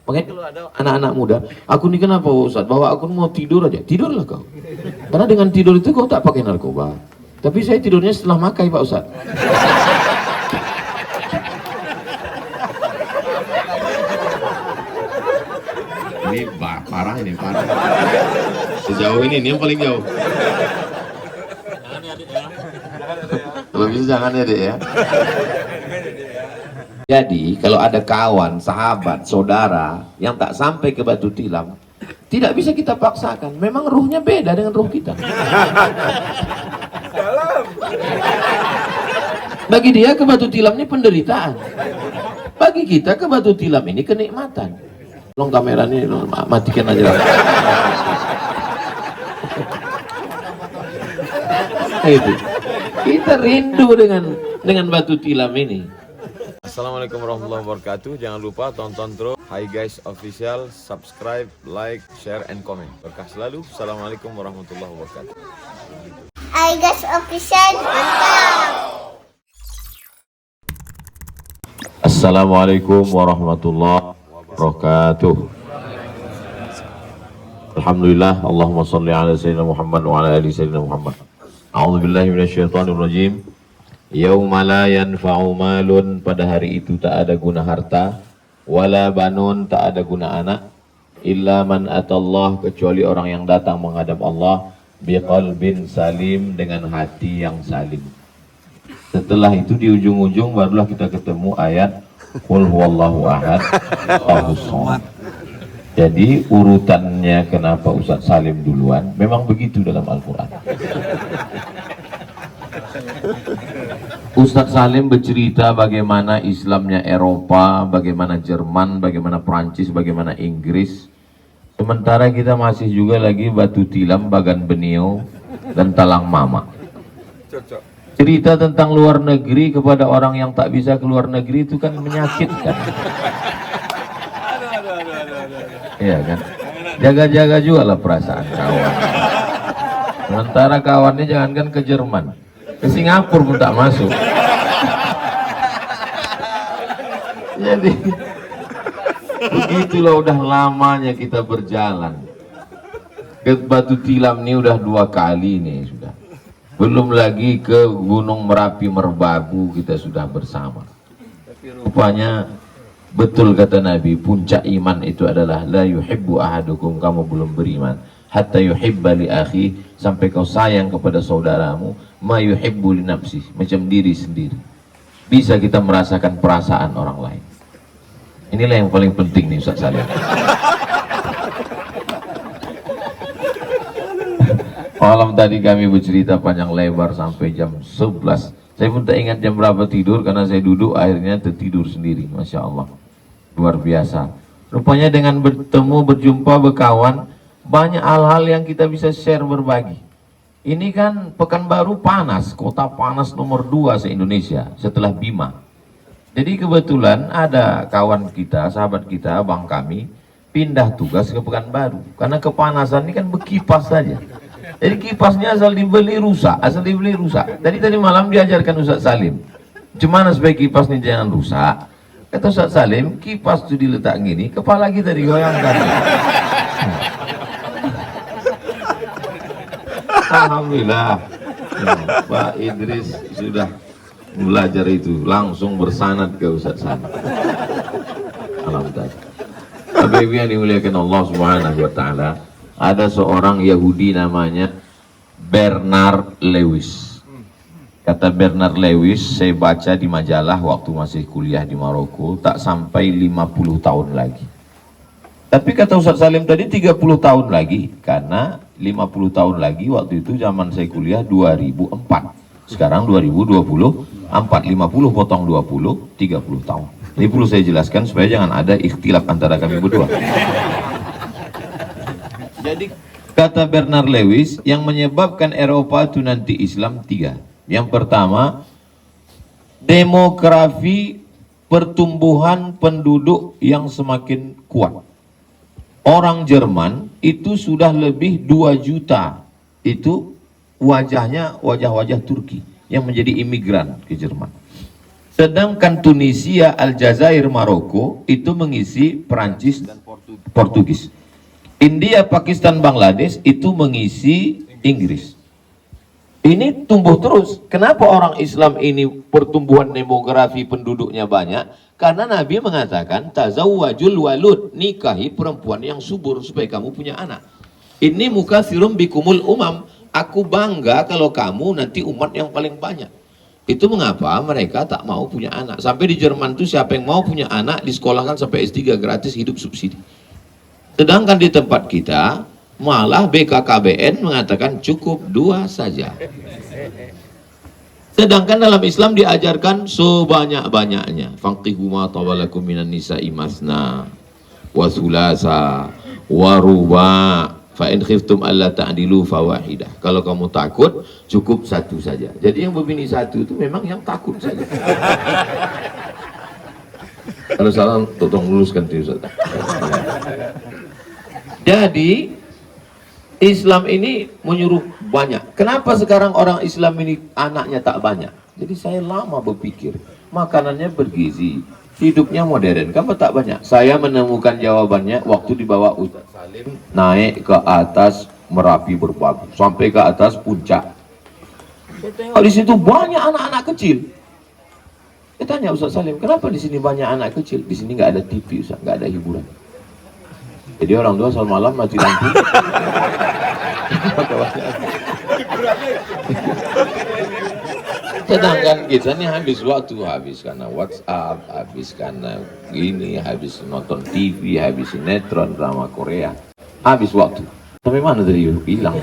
Makanya kalau ada anak-anak muda, aku ini kenapa Ustaz? Bahwa aku mau tidur aja, tidurlah kau. Karena dengan tidur itu kau tak pakai narkoba. Tapi saya tidurnya setelah makai Pak Ustaz. Ini parah ini, parah. Sejauh ini yang paling jauh. Kalau bisa jangan ya dek ya. Jadi kalau ada kawan, sahabat, saudara yang tak sampai ke Batu Tilam, tidak bisa kita paksakan. Memang ruhnya beda dengan ruh kita. Bagi dia ke Batu Tilam ini penderitaan. Bagi kita ke Batu Tilam ini kenikmatan. Tolong kamera ini matikan aja. Itu. Kita rindu dengan Batu Tilam ini. Assalamualaikum warahmatullahi wabarakatuh. Jangan lupa tonton terus Hi Guys Official, subscribe, like, share, and comment. Berkah selalu. Assalamualaikum warahmatullahi wabarakatuh. Hi Guys Official, mantap. Assalamualaikum warahmatullahi wabarakatuh. Alhamdulillah, Allahumma salli ala Sayyidina Muhammad wa ala ali Sayyidina Muhammad. A'udzu billahi minasyaitonir rajim. Yauma la yanfa'u malun, pada hari itu tak ada guna harta, wala banun, tak ada guna anak, illa man atallah, kecuali orang yang datang menghadap Allah biqalbin salim, dengan hati yang salim. Setelah itu di ujung-ujung barulah kita ketemu ayat qul huwallahu ahad Allahus samad. Jadi urutannya kenapa Ustaz Salim duluan, memang begitu dalam Al-Quran. Ustaz Salim bercerita bagaimana Islamnya Eropa, bagaimana Jerman, bagaimana Prancis, bagaimana Inggris. Sementara kita masih juga lagi Batu Tilam, Bagan Benio, dan Talang Mama. Cerita tentang luar negeri kepada orang yang tak bisa keluar negeri itu kan menyakitkan. Iya kan? Jaga-jaga juga lah perasaan kawan. Sementara kawannya jangankan ke Jerman, ke Singapura pun tak masuk. Jadi begitulah udah lamanya kita berjalan. Ke Batu Tilam ini udah 2 kali nih sudah. Belum lagi ke Gunung Merapi Merbabu kita sudah bersama. Rupanya betul kata Nabi, puncak iman itu adalah la yuhibbu ahadukum, kamu belum beriman hatta yuhibba li akhi, sampai kau sayang kepada saudaramu ma yuhibbu li nafsi, macam diri sendiri. Bisa kita merasakan perasaan orang lain. Inilah yang paling penting nih Ustaz Salim. Malam tadi kami bercerita panjang lebar sampai jam 11. Saya pun tak ingat jam berapa tidur karena saya duduk akhirnya tertidur sendiri. Masya Allah, luar biasa. Rupanya dengan bertemu, berjumpa, berkawan, banyak hal-hal yang kita bisa share, berbagi. Ini kan Pekanbaru panas, kota panas nomor 2 se-Indonesia setelah Bima. Jadi kebetulan ada kawan kita, sahabat kita, abang kami pindah tugas ke Pekanbaru karena kepanasan ini kan berkipas saja. Jadi kipasnya asal dibeli rusak. Tadi malam diajarkan Ustaz Salim, gimana supaya kipas ini jangan rusak. Kata Ustaz Salim, kipas itu diletak gini, kepala kita digoyangkan. Alhamdulillah, Pak Idris sudah belajar itu, langsung bersanad ke Ustaz Salim. Alhamdulillah. Bapak Ibu yang dimuliakan Allah Subhanahu wa taala, ada seorang Yahudi namanya Bernard Lewis. Kata Bernard Lewis, saya baca di majalah waktu masih kuliah di Maroko, tak sampai 50 tahun lagi. Tapi kata Ustaz Salim tadi 30 tahun lagi, karena 50 tahun lagi waktu itu zaman saya kuliah 2004. Sekarang 2024, 50 potong 20, 30 tahun. Ini perlu saya jelaskan supaya jangan ada ikhtilaf antara kami berdua. Jadi kata Bernard Lewis, yang menyebabkan Eropa itu nanti Islam 3. Yang pertama, demografi, pertumbuhan penduduk yang semakin kuat. Orang Jerman itu sudah lebih 2 juta. Itu wajahnya wajah-wajah Turki yang menjadi imigran ke Jerman. Sedangkan Tunisia, Aljazair, Maroko itu mengisi Perancis dan Portugis. India, Pakistan, Bangladesh itu mengisi Inggris. Ini tumbuh terus. Kenapa orang Islam ini pertumbuhan demografi penduduknya banyak? Karena Nabi mengatakan tazawwajul walud, nikahi perempuan yang subur supaya kamu punya anak. Ini mukatsirum bikumul umam. Aku bangga kalau kamu nanti umat yang paling banyak. Itu mengapa mereka tak mau punya anak. Sampai di Jerman tuh siapa yang mau punya anak disekolahkan sampai S3 gratis, hidup subsidi. Sedangkan di tempat kita malah BKKBN mengatakan cukup 2 saja. Sedangkan dalam Islam diajarkan sebanyak-banyaknya. Fanqihu ma tawalakum minan nisa'i masna wa thulatha wa ruba' fa in khiftum alla ta'dilu fawahidah. Kalau kamu takut cukup 1 saja. Jadi yang berbini 1 itu memang yang takut saja. Kalau salah tolong luruskan itu Ustaz. Jadi Islam ini menyuruh banyak. Kenapa sekarang orang Islam ini anaknya tak banyak? Jadi saya lama berpikir, makanannya bergizi, hidupnya modern, kenapa tak banyak? Saya menemukan jawabannya waktu dibawa Ustaz Salim naik ke atas Merapi Berbatu, sampai ke atas puncak. Saya tengok di situ banyak anak-anak kecil. Saya tanya Ustaz Salim, kenapa di sini banyak anak kecil? Di sini nggak ada TV, Ustaz, nggak ada hiburan. Jadi orang tua soal malam mati lampu. Sedangkan kita ini habis waktu, habis karena WhatsApp, habis karena gini, habis nonton TV, habis sinetron, drama Korea, habis waktu. Sampai mana tadi hilang?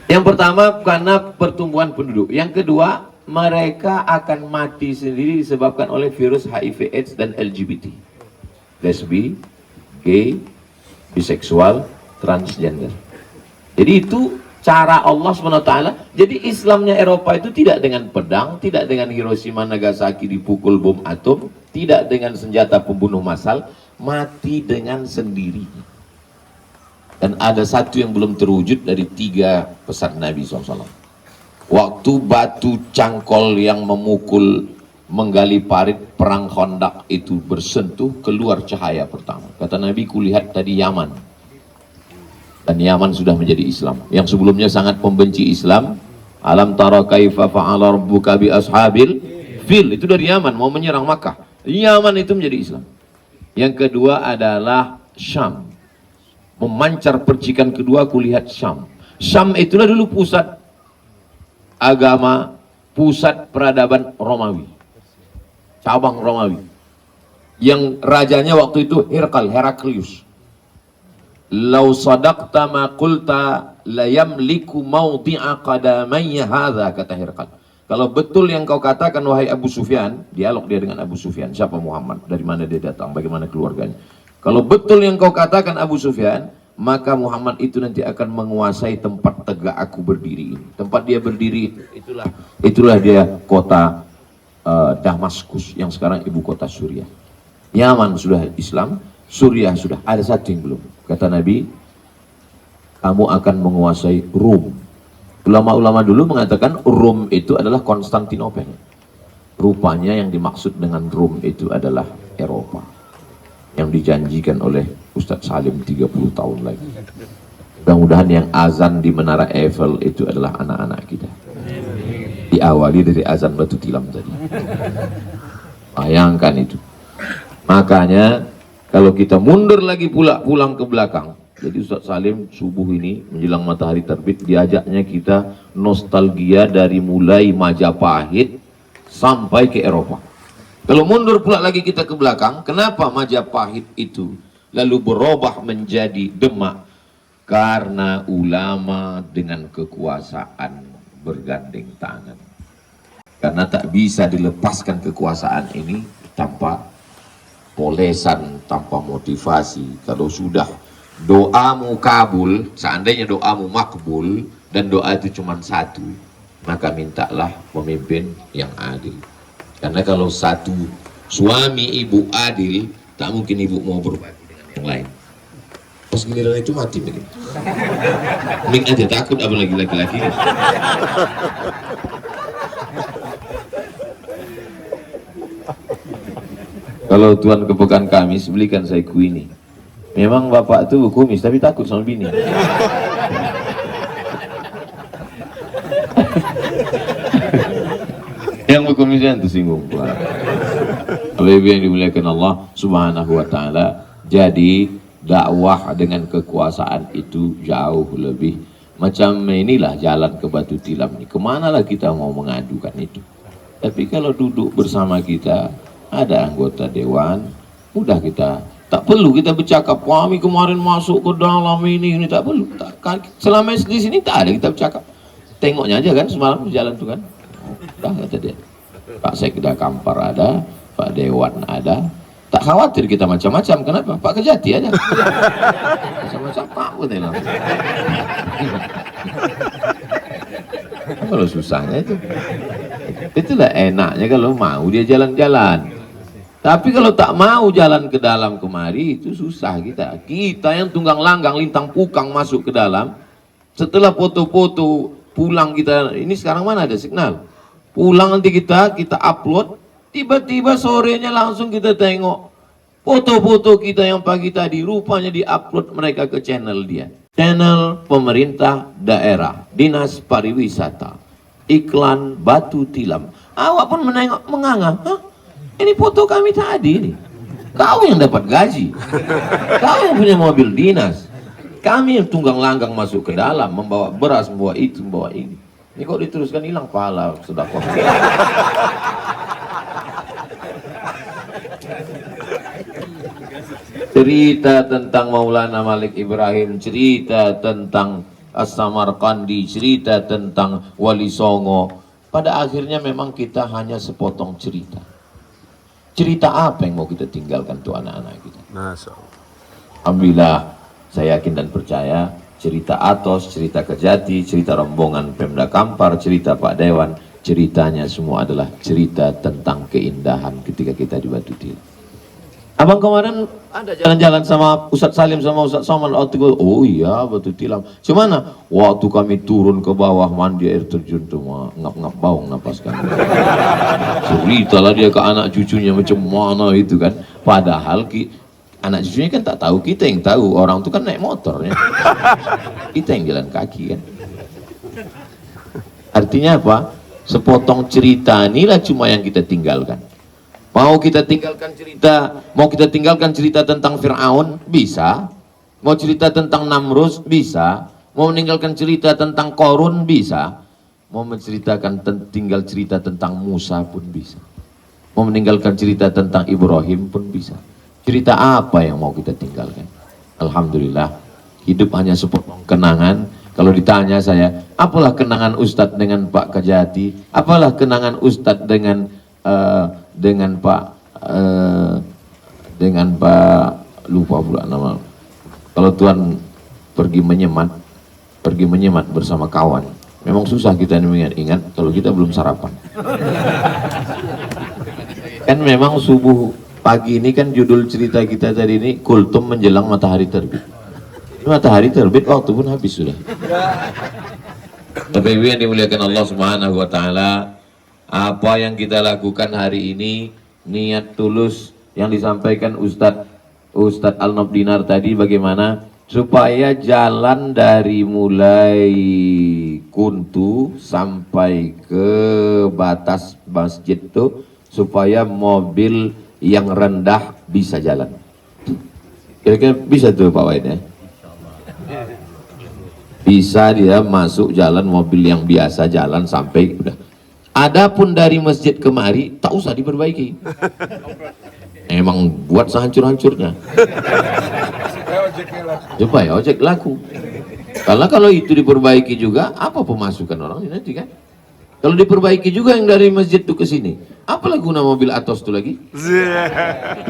Yang pertama karena pertumbuhan penduduk. Yang kedua, mereka akan mati sendiri disebabkan oleh virus HIV/AIDS dan LGBT. Lesbi, gay, biseksual, transgender. Jadi itu cara Allah SWT. Jadi Islamnya Eropa itu tidak dengan pedang, tidak dengan Hiroshima Nagasaki dipukul bom atom, tidak dengan senjata pembunuh massal, mati dengan sendirinya. Dan ada satu yang belum terwujud dari 3 pesan Nabi SAW. Waktu batu cangkol yang memukul menggali parit perang Khandaq itu bersentuh, keluar cahaya pertama. Kata Nabi, kulihat tadi Yaman. Dan Yaman sudah menjadi Islam. Yang sebelumnya sangat membenci Islam. Alam tara kaifa fa'ala rabbuka bi ashabil fil. Itu dari Yaman, mau menyerang Makkah. Yaman itu menjadi Islam. Yang kedua adalah Syam. Memancar percikan kedua, kulihat Syam. Syam itulah dulu pusat agama, pusat peradaban Romawi. Cabang Romawi yang rajanya waktu itu Heraklius. Lau sadaqta ma qulta la yamliku mawdi'a qadamayya hadza, kata Herakl. Kalau betul yang kau katakan wahai Abu Sufyan, dialog dia dengan Abu Sufyan, siapa Muhammad, dari mana dia datang, bagaimana keluarganya. Kalau betul yang kau katakan Abu Sufyan, maka Muhammad itu nanti akan menguasai tempat tegak aku berdiri ini. Tempat dia berdiri itulah dia kota Damaskus yang sekarang ibu kota Suriah. Yaman sudah Islam, Suriah sudah. Ada satu yang belum. Kata Nabi, kamu akan menguasai Rum. Ulama-ulama dulu mengatakan Rum itu adalah Konstantinopel. Rupanya yang dimaksud dengan Rum itu adalah Eropa, yang dijanjikan oleh Ustadz Salim 30 tahun lagi. Mudah-mudahan yang azan di Menara Eiffel itu adalah anak-anak kita. Diawali dari azan batu tilam tadi. Bayangkan itu. Makanya kalau kita mundur lagi pula pulang ke belakang. Jadi Ustaz Salim subuh ini menjelang matahari terbit diajaknya kita nostalgia dari mulai Majapahit sampai ke Eropa. Kalau mundur pula lagi kita ke belakang, kenapa Majapahit itu lalu berubah menjadi Demak? Karena ulama dengan kekuasaan bergandeng tangan. Karena tak bisa dilepaskan kekuasaan ini tanpa polesan, tanpa motivasi. Kalau sudah doamu kabul, seandainya doamu makbul dan doa itu cuma satu, maka mintalah pemimpin yang adil. Karena kalau satu suami ibu adil, tak mungkin ibu mau berbagi dengan yang lain. Pas giliran itu mati begitu. Ming aja takut apalagi laki-laki. Kalau Tuan ke Pekan Kamis, belikan saya kuini. Memang bapak tuh kumis, tapi takut sama bini. Yang berkumisnya itu singgung. Kalau ibu yang dimuliakan Allah Subhanahu wa Ta'ala, jadi dakwah dengan kekuasaan itu jauh lebih macam inilah jalan ke Batu Tilam ini. Kemana lah kita mau mengadukan itu? Tapi kalau duduk bersama kita, ada anggota dewan, udah kita tak perlu kita bercakap. Kami kemarin masuk ke dalam ini tak perlu. Selama di sini tak ada kita bercakap. Tengoknya aja kan semalam di jalan tuh kan. Dah kata dia. Pak Sekda Kampar ada, Pak Dewan ada. Tak khawatir kita macam-macam. Kenapa? Pak Kejati aja. Macam-macam Pak betul. Kalau susahnya itu. Itulah enaknya kalau mau dia jalan-jalan. Tapi kalau tak mau jalan ke dalam kemari itu susah kita. Kita yang tunggang langgang lintang pukang masuk ke dalam. Setelah foto-foto pulang kita, ini sekarang mana ada signal? Pulang nanti kita upload, tiba-tiba sorenya langsung kita tengok foto-foto kita yang pagi tadi rupanya diupload mereka ke channel dia. Channel pemerintah daerah, Dinas Pariwisata, iklan Batu Tilam. Awak pun menengok menganga, hah? Ini foto kami tadi nih. Kau yang dapat gaji, kau yang punya mobil dinas, kami yang tunggang langgang masuk ke dalam, membawa beras, membawa itu, membawa ini. Ini kok diteruskan hilang pahala sedekah. Cerita tentang Maulana Malik Ibrahim, cerita tentang As-Samarkandi, cerita tentang Wali Songo. Pada akhirnya memang kita hanya sepotong cerita. Cerita apa yang mau kita tinggalkan tuh anak-anak kita? Alhamdulillah, saya yakin dan percaya cerita Atos, cerita Kejati, cerita rombongan Pemda Kampar, cerita Pak Dewan, ceritanya semua adalah cerita tentang keindahan ketika kita di Batu Tilam. Abang kemarin ada jalan-jalan sama Ustadz Salim sama Ustadz Somad. Oh iya Batu Tilam. Cemana? Waktu kami turun ke bawah mandi air terjun tuh ngap-ngap bau napas kami. Cerita lah dia ke anak cucunya macam mana itu kan. Padahal anak cucunya kan tak tahu, kita yang tahu. Orang itu kan naik motor ya. Kita yang jalan kaki kan. Artinya apa? Sepotong cerita inilah cuma yang kita tinggalkan. Mau kita tinggalkan cerita tentang Fir'aun, bisa. Mau cerita tentang Namrus, bisa. Mau meninggalkan cerita tentang Korun, bisa. Mau menceritakan tinggal cerita tentang Musa pun bisa. Mau meninggalkan cerita tentang Ibrahim pun bisa. Cerita apa yang mau kita tinggalkan? Alhamdulillah, hidup hanya sepotong kenangan. Kalau ditanya saya, apalah kenangan Ustadz dengan Pak Kejati? Apalah kenangan Ustadz dengan Pak lupa pula nama. Kalau Tuan pergi menyemat bersama kawan, memang susah kita mengingat kalau kita belum sarapan. Kan memang subuh pagi ini kan judul cerita kita tadi ini kultum menjelang matahari terbit. Ini matahari terbit waktu pun habis sudah. Tapi yang dimuliakan Allah Subhanahu wa Ta'ala, apa yang kita lakukan hari ini niat tulus yang disampaikan Ustadz Al-Nobdinar tadi, bagaimana supaya jalan dari mulai Kuntu sampai ke batas masjid itu supaya mobil yang rendah bisa jalan. Kira-kira bisa tuh Pak Wahid ya? Bisa dia masuk jalan mobil yang biasa jalan sampai udah. Adapun dari masjid kemari tak usah diperbaiki. Emang buat sehancur-hancurnya. Supaya ojek laku. Karena kalau itu diperbaiki juga, apa pemasukan orang ini nanti kan? Kalau diperbaiki juga yang dari masjid itu ke sini, apalah guna mobil Atos itu lagi?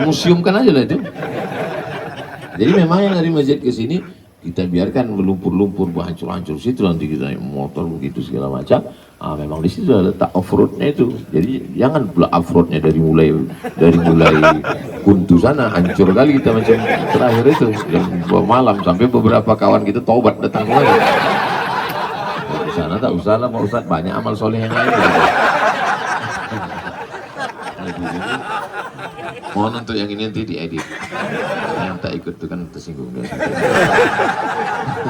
Museum kan aja lah itu. Jadi memang yang dari masjid ke sini kita biarkan melumpur-lumpur, hancur-hancur situ, nanti kita naik motor begitu segala macam. Memang di situ ada letak off-roadnya itu. Jadi jangan pula off-roadnya dari mulai Kuntu sana hancur kali kita macam terakhir itu jam 2 malam sampai beberapa kawan kita taubat datang lagi. Di sana tak usah lah Pak Ustadz, banyak amal soleh yang lain. Mohon untuk yang ini nanti diedit. Yang tak ikut itu kan tersinggung.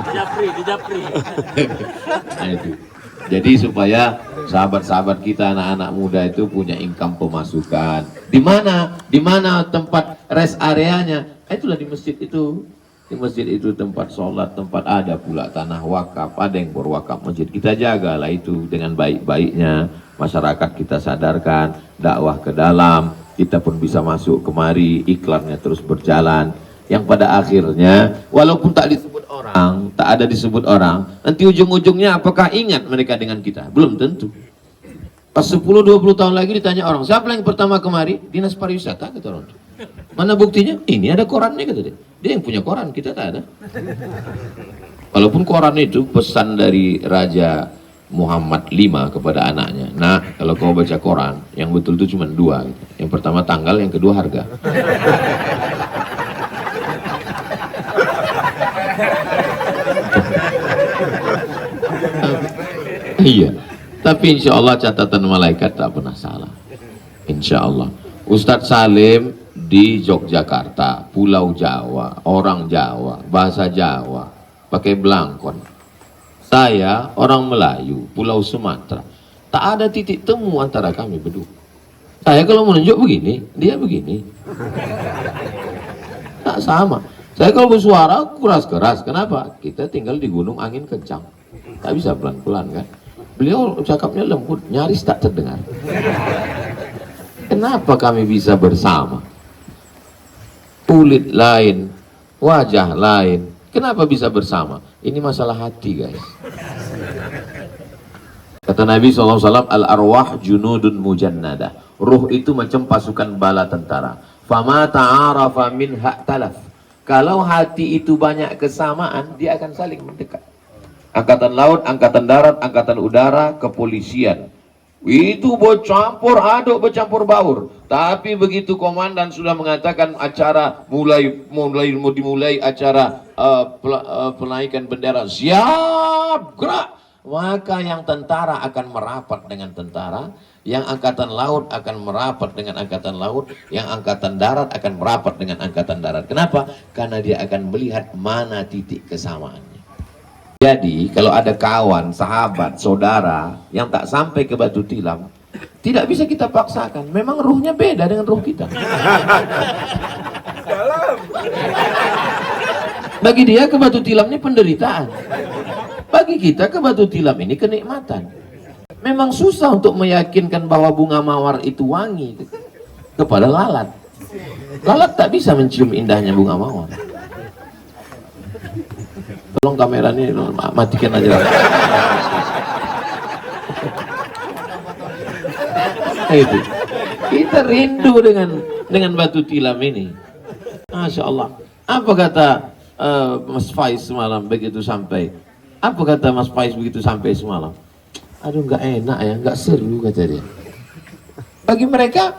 Dijapri. Nah, itu. Jadi supaya sahabat-sahabat kita, anak-anak muda itu punya income pemasukan. Di mana? Di mana tempat rest areanya? Itulah di masjid itu. Di masjid itu tempat sholat, tempat ada pula tanah wakaf, ada yang berwakaf masjid. Kita jagalah itu dengan baik-baiknya. Masyarakat kita sadarkan, dakwah ke dalam, kita pun bisa masuk kemari, iklannya terus berjalan. Yang pada akhirnya, walaupun tak disebut orang, tak ada disebut orang, nanti ujung-ujungnya apakah ingat mereka dengan kita? Belum tentu. Pas 10-20 tahun lagi ditanya orang, siapa yang pertama kemari? Dinas pariwisata, kata orang. Mana buktinya? Ini ada korannya, kata dia. Dia yang punya koran, kita tak ada. Walaupun koran itu pesan dari Raja Muhammad V kepada anaknya. Nah, kalau kau baca koran, yang betul itu cuma 2. Yang pertama tanggal, yang kedua harga. Iya, tapi insya Allah catatan malaikat tak pernah salah. Insya Allah. Ustadz Salim di Yogyakarta, Pulau Jawa, orang Jawa, bahasa Jawa, pakai belangkon. Saya orang Melayu, Pulau Sumatera. Tak ada titik temu antara kami berdua. Saya kalau menunjuk begini, dia begini. Tak sama. Saya kalau bersuara keras-keras. Kenapa? Kita tinggal di gunung, angin kencang. Tak bisa pelan-pelan kan. Beliau cakapnya lembut, nyaris tak terdengar. Kenapa kami bisa bersama? Kulit lain, wajah lain. Kenapa bisa bersama? Ini masalah hati, guys. Kata Nabi SAW, al-arwah junudun mujannadah. Ruh itu macam pasukan bala tentara. Fama ta'arafa min ha'talaf. Kalau hati itu banyak kesamaan, dia akan saling mendekat. Angkatan laut, angkatan darat, angkatan udara, kepolisian. Itu bercampur aduk, bercampur baur. Tapi begitu komandan sudah mengatakan acara dimulai acara penaikan bendera, siap gerak, maka yang tentara akan merapat dengan tentara, yang angkatan laut akan merapat dengan angkatan laut, yang angkatan darat akan merapat dengan angkatan darat. Kenapa? Karena dia akan melihat mana titik kesamaannya. Jadi kalau ada kawan, sahabat, saudara yang tak sampai ke Batu Tilam, tidak bisa kita paksakan. Memang ruhnya beda dengan ruh kita. Bagi dia ke Batu Tilam ini penderitaan. Bagi kita ke Batu Tilam ini kenikmatan. Memang susah untuk meyakinkan bahwa bunga mawar itu wangi kepada lalat. Lalat tak bisa mencium indahnya bunga mawar. Tolong kamera ini matikan aja. Itu. Kita rindu dengan Batu Tilam ini. Masya Allah. Apa kata Mas Faiz semalam begitu sampai? Apa kata Mas Faiz begitu sampai semalam? Aduh, nggak enak ya, nggak seru, kata dia. Bagi mereka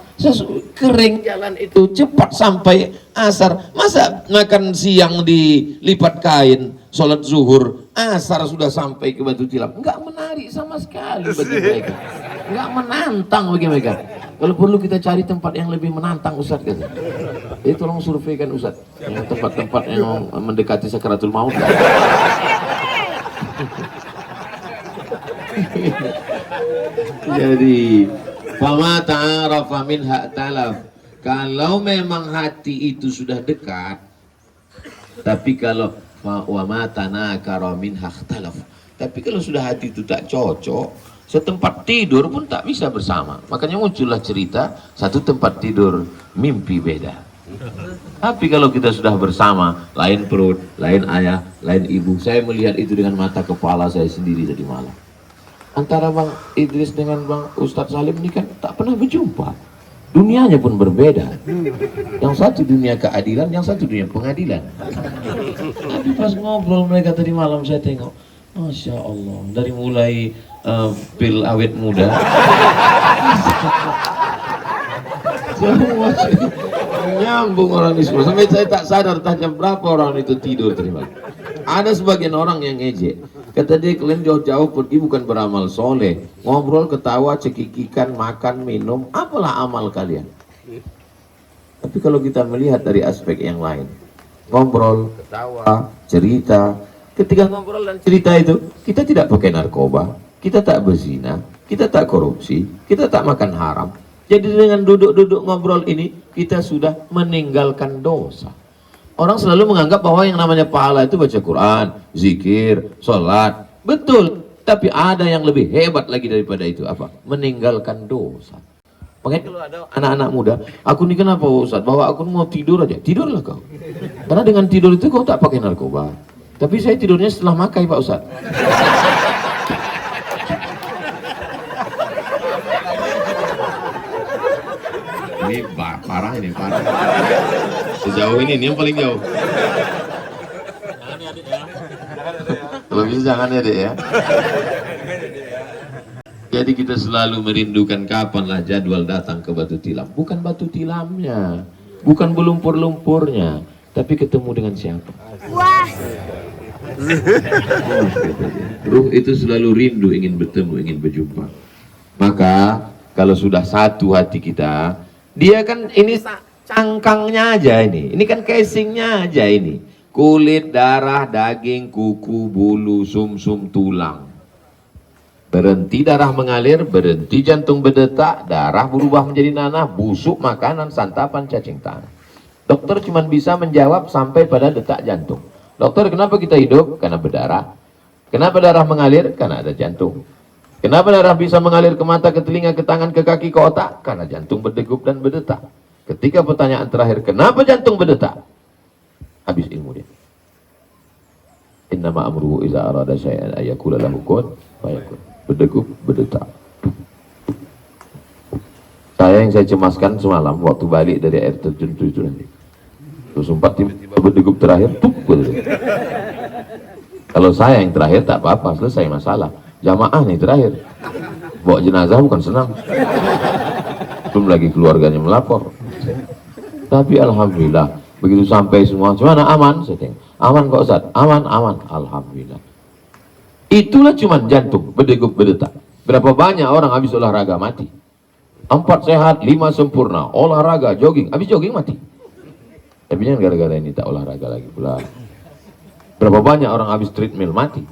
kering jalan itu, cepat sampai asar. Masa makan siang dilipat kain, sholat zuhur, asar sudah sampai ke Batu Tilam? Nggak menarik sama sekali bagi mereka. Nggak menantang bagi mereka. Kalau perlu kita cari tempat yang lebih menantang, Ustaz, kata. Jadi tolong surveikan, Ustaz, yang tempat-tempat yang mendekati sakaratul maut. Jadi fama ta'arafa min ha'talaf. Kalau memang hati itu sudah dekat, tapi kalau wa ma tanakara min ha'talaf, tapi kalau sudah hati itu tak cocok, setempat tidur pun tak bisa bersama. Makanya muncullah cerita satu tempat tidur mimpi beda. Tapi kalau kita sudah bersama, lain perut, lain ayah, lain ibu. Saya melihat itu dengan mata kepala saya sendiri tadi malam. Antara Bang Idris dengan Bang Ustadz Salim ini kan tak pernah berjumpa. Dunianya pun berbeda. Yang satu dunia keadilan, yang satu dunia pengadilan. Tapi pas ngobrol mereka tadi malam saya tengok, Masya Allah, dari mulai pil awet muda, semua nyambung orang di semua. Sampai saya tak sadar jam berapa orang itu tidur terima. Ada sebagian orang yang ngejek. Kata dia, kalian jauh-jauh pergi bukan beramal soleh, ngobrol, ketawa, cekikikan, makan, minum, apalah amal kalian? Tapi kalau kita melihat dari aspek yang lain, ngobrol, ketawa, cerita, ketika ngobrol dan cerita itu, kita tidak pakai narkoba, kita tak berzina, kita tak korupsi, kita tak makan haram. Jadi dengan duduk-duduk ngobrol ini, kita sudah meninggalkan dosa. Orang selalu menganggap bahwa yang namanya pahala itu baca Quran, zikir, sholat. Betul, tapi ada yang lebih hebat lagi daripada itu. Apa? Meninggalkan dosa. Makanya kalau ada anak-anak muda, aku ini kenapa Ustaz? Bahwa aku mau tidur aja, tidurlah kau. Karena dengan tidur itu kau tak pakai narkoba. Tapi saya tidurnya setelah makai Pak Ustaz. Ini parah ini, parah. Sejauh ini yang paling jauh. Kalau bisa jangan ya dek ya. Jadi kita selalu merindukan kapanlah jadwal datang ke Batu Tilam. Bukan batu tilamnya, bukan belumpur-lumpurnya, tapi ketemu dengan siapa? Wah. Ruh itu selalu rindu ingin bertemu, ingin berjumpa. Maka kalau sudah satu hati kita, dia kan ini cangkangnya aja ini kan casingnya aja ini. Kulit, darah, daging, kuku, bulu, sumsum, tulang. Berhenti darah mengalir, berhenti jantung berdetak, darah berubah menjadi nanah, busuk makanan, santapan, cacing tanah. Dokter cuma bisa menjawab sampai pada detak jantung. Dokter, kenapa kita hidup? Karena berdarah. Kenapa darah mengalir? Karena ada jantung. Kenapa darah bisa mengalir ke mata, ke telinga, ke tangan, ke kaki, ke otak? Karena jantung berdegup dan berdetak. Ketika pertanyaan terakhir, kenapa jantung berdetak? Habis ilmu dia. Innama amruhu iza arada syai'an ayakula lahu kun fayakun. Berdegup, berdetak. Yang saya cemaskan semalam waktu balik dari air terjun itu nanti. Terus sempat tiba-tiba berdegup terakhir, tuh. Kalau saya yang terakhir tak apa-apa, selesai masalah. Jamaah nih terakhir. Bawa jenazah bukan senang. Belum lagi keluarganya melapor. Tapi alhamdulillah, begitu sampai semua, gimana aman? Saya tengok, aman kok Ustaz? Aman, aman. Alhamdulillah. Itulah cuman jantung, berdegup, berdetak. Berapa banyak orang habis olahraga mati. 4 sehat, 5 sempurna. Olahraga, jogging, habis jogging mati. Tapi jangan gara-gara ini tak olahraga lagi pula. Berapa banyak orang habis treadmill mati.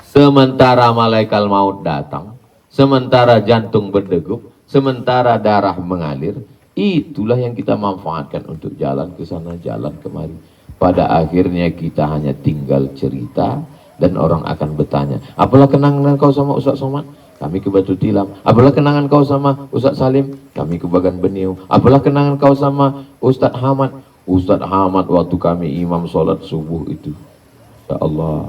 Sementara malaikat maut datang, sementara jantung berdegup, sementara darah mengalir, itulah yang kita manfaatkan untuk jalan ke sana, jalan kemari. Pada akhirnya kita hanya tinggal cerita dan orang akan bertanya, apalah kenangan kau sama Ustaz Somad? Kami ke Batu Tilam. Apalah kenangan kau sama Ustaz Salim? Kami ke Bagan Beniu. Apalah kenangan kau sama Ustaz Hamad? Ustaz Hamad waktu kami imam sholat subuh itu. Ya Allah.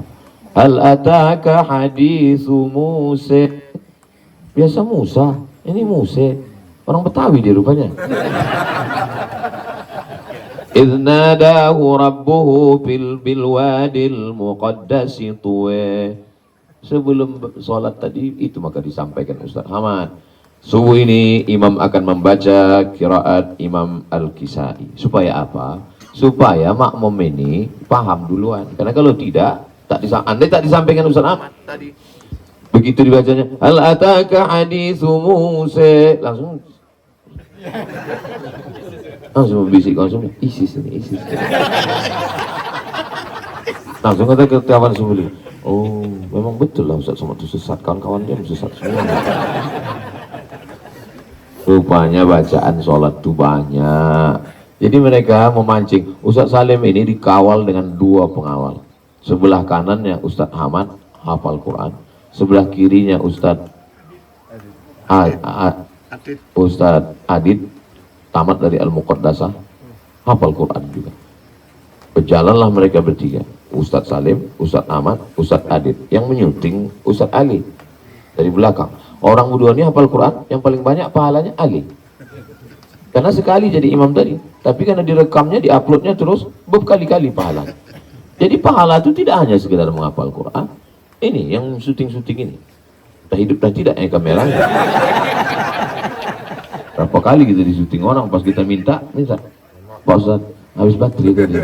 Hal ataka hadithu Musa. Biasa Musa, ini Musa. Orang Betawi dia rupanya. Idh nadahu rabbuhu bil wadil muqaddasi tuwe. Sebelum sholat tadi itu maka disampaikan Ustaz Hamad. Subuh ini imam akan membaca qiraat Imam Al-Kisai. Supaya apa? Supaya makmum ini paham duluan. Karena kalau tidak, andai tak disampaikan Ustaz Hamad tadi. Begitu dibacanya, hal ataka hadithu Musa, langsung berbisik, langsung ISIS ini, ISIS. Langsung kata ke kawan sebelah, oh memang betul lah Ustaz Somad itu sesat, kawan-kawan dia sesat semua. Rupanya bacaan sholat itu banyak. Jadi mereka memancing. Ustaz Salim ini dikawal dengan 2 pengawal. Sebelah kanannya Ustaz Hamad hafal Quran, sebelah kirinya Ustaz Adit tamat dari Al-Muqaddasah hafal Quran juga. Berjalanlah mereka bertiga, Ustaz Salim, Ustaz Ahmad, Ustaz Adit, yang menyuting Ustaz Ali dari belakang. Orang berdua ini hafal Quran, yang paling banyak pahalanya Ali. Karena sekali jadi imam tadi, tapi karena direkamnya, diuploadnya terus berkali-kali pahala. Jadi pahala itu tidak hanya sekedar menghafal Quran. Ini yang syuting-syuting ini. Kita hidup dan tidak kameranya. Berapa kali kita disyuting orang, pas kita minta, Pak Ustaz, habis baterai tadi.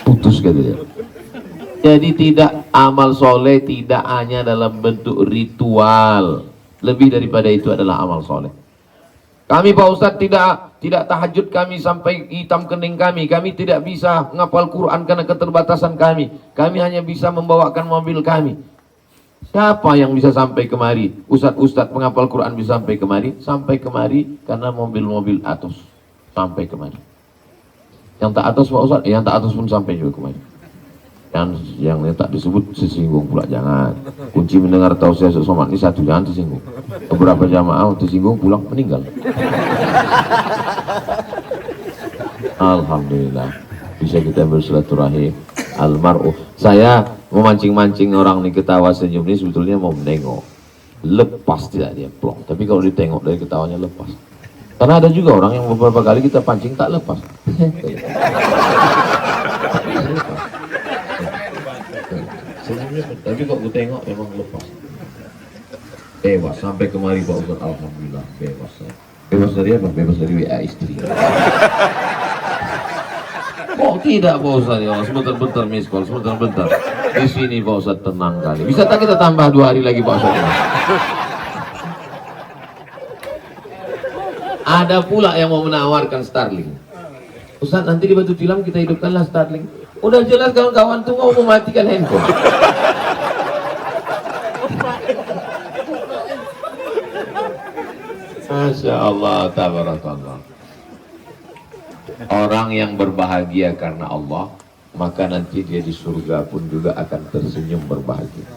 Putus kata dia. Jadi tidak, amal soleh tidak hanya dalam bentuk ritual. Lebih daripada itu adalah amal soleh. Kami Pak Ustadz tidak tahajud kami sampai hitam kening kami. Kami tidak bisa menghafal Quran karena keterbatasan kami. Kami hanya bisa membawakan mobil kami. Siapa yang bisa sampai kemari? Ustadz penghafal Quran bisa sampai kemari? Sampai kemari karena mobil-mobil Atos. Sampai kemari. Yang tak Atos Pak Ustadz, yang tak Atos pun sampai juga kemari. Yang tak disebut tersinggung pula, jangan. Kunci mendengar tausiah somat ini satu, jangan tersinggung. Beberapa jamaah tersinggung pulang meninggal. Alhamdulillah bisa kita bersilaturahim. Almarhum saya memancing-mancing orang nih ketawa senyum ini sebetulnya mau menengok, lepas tidak dia plong, tapi kalau ditengok dari ketawanya lepas. Karena ada juga orang yang beberapa kali kita pancing tak lepas. Senyumnya, tapi kok gue tengok emang lepas. Bebas sampai kemari Pak Ustadz, alhamdulillah bebas. Bebas dari apa? Bebas dari WA istri. Oh tidak Pak Ustadz, ya sebentar-bentar miss call, sebentar-bentar. Di sini Pak Ustadz tenang kali. Bisa tak kita tambah 2 hari lagi Pak Ustadz? Ada pula yang mau menawarkan Starlink. Ustadz nanti di Batu Tilam kita hidupkanlah Starlink. Udah jelas kawan-kawan tuh mau mematikan handphone. Masya Allah, tabarakallah. Orang yang berbahagia karena Allah, maka nanti dia di surga pun juga akan tersenyum berbahagia.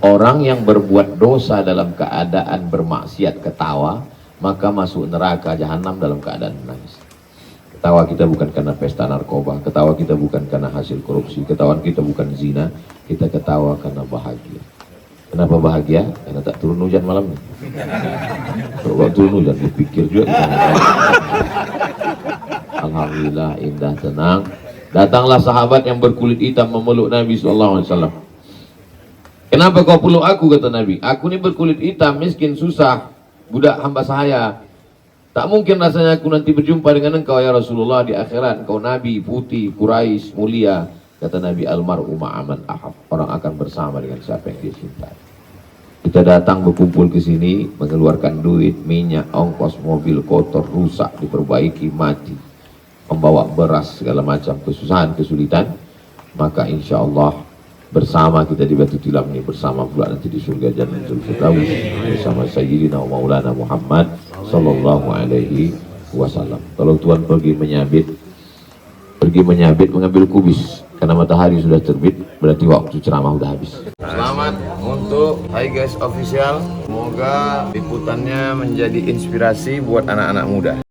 Orang yang berbuat dosa dalam keadaan bermaksiat ketawa, maka masuk neraka jahanam dalam keadaan menangis. Ketawa kita bukan karena pesta narkoba, ketawa kita bukan karena hasil korupsi, ketawa kita bukan zina, kita ketawa karena bahagia. Kenapa bahagia? Karena tak turun hujan malam ini. Kalau turun hujan, dipikir juga. Alhamdulillah, indah, tenang. Datanglah sahabat yang berkulit hitam memeluk Nabi SAW. Kenapa kau peluk aku, kata Nabi? Aku ini berkulit hitam, miskin, susah, budak hamba saya. Tak mungkin rasanya aku nanti berjumpa dengan engkau ya Rasulullah di akhirat. Engkau Nabi, putih, Quraisy, mulia. Kata Nabi, almar'u ma'aman ahab. Orang akan bersama dengan siapa yang dia cintai. Kita datang berkumpul ke sini, mengeluarkan duit, minyak, ongkos, mobil kotor, rusak, diperbaiki, mati. Membawa beras, segala macam kesusahan, kesulitan. Maka insya Allah bersama kita di Batu Tilam ini, bersama pula nanti di surga Jannatul Firdaus bersama Sayyidina Maulana Muhammad Sallallahu Alaihi Wasallam. Kalau Tuhan pergi menyabit mengambil kubis karena matahari sudah terbit, berarti waktu ceramah sudah habis. Selamat untuk Hi Guys Official. Semoga liputannya menjadi inspirasi buat anak-anak muda.